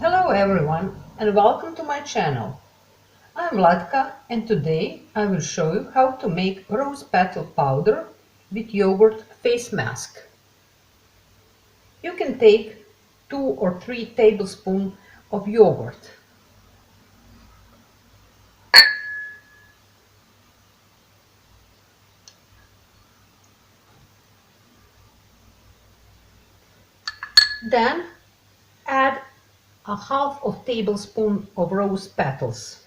Hello everyone and welcome to my channel. I'm Vlatka and today I will show you how to make rose petal powder with yogurt face mask. You can take 2 or 3 tablespoons of yogurt. Then add a half of tablespoon of rose petals.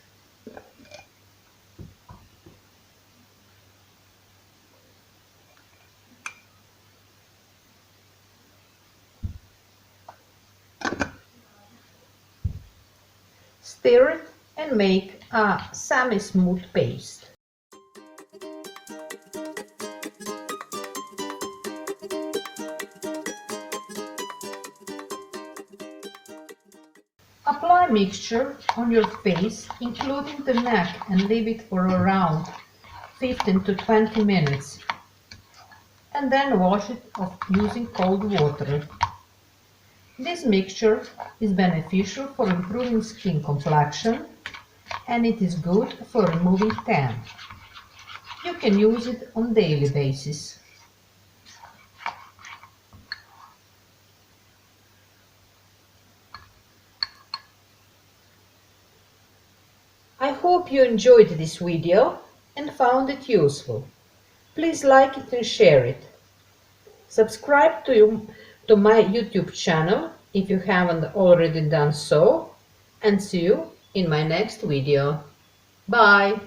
Stir it and make a semi-smooth paste. Apply mixture on your face, including the neck, and leave it for around 15 to 20 minutes. And then wash it off using cold water. This mixture is beneficial for improving skin complexion and it is good for removing tan. You can use it on daily basis. I hope you enjoyed this video and found it useful. Please like it and share it. Subscribe to my YouTube channel if you haven't already done so, and see you in my next video. Bye!